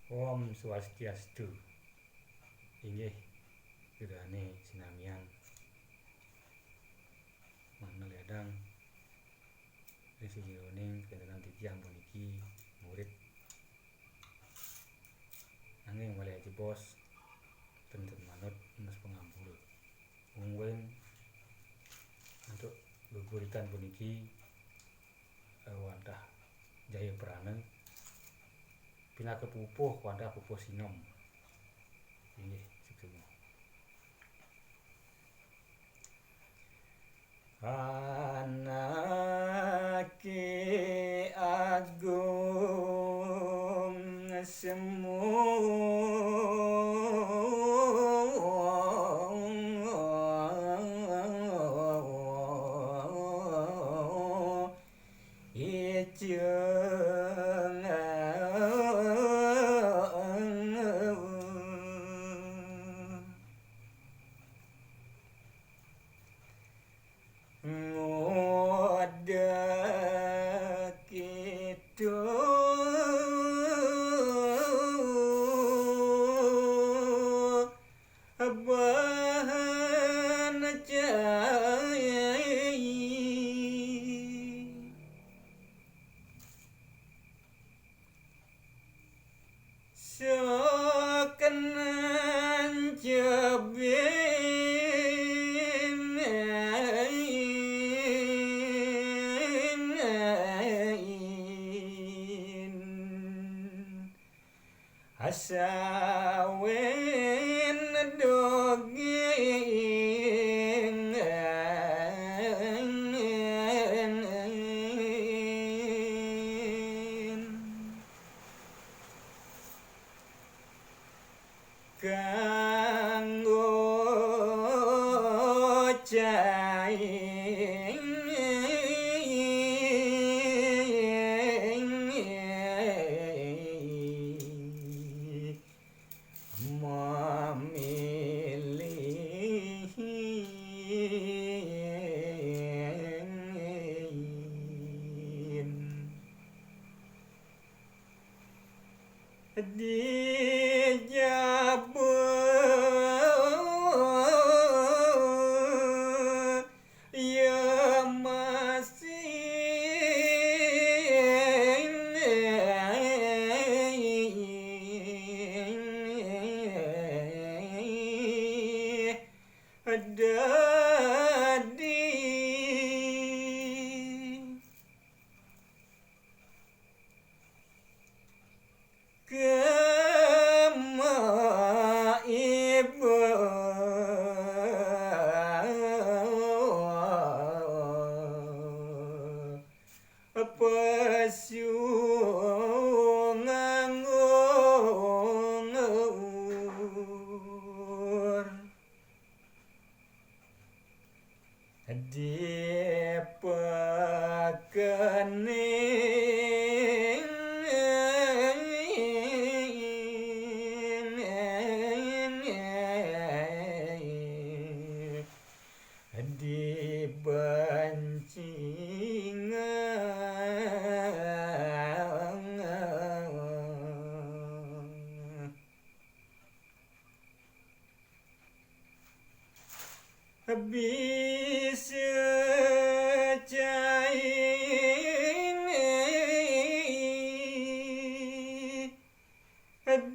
Om Swastiastu. Inggih gerane sinamian mana ledang risi jironing kentenan titiang puniki murid angin mulai aja bos tenten manut mas pengampul ungwen untuk guguritan puniki wadah jaya perana pila kepupuh wadah pupuh sinom ini semua Anaki agung semua ijeng ngoda kitu bahan jai sokenan asawen dogeng kanggo caing dijabu ya masih dadi kema ibu pesu nganggur bisa caing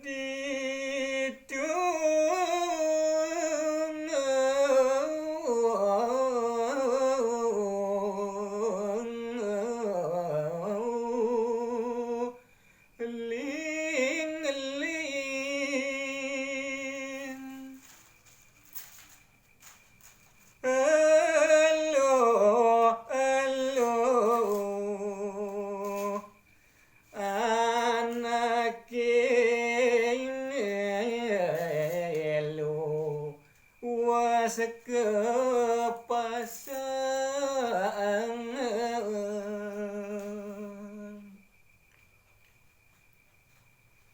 ditung ling elo elo anake elo was ke pasar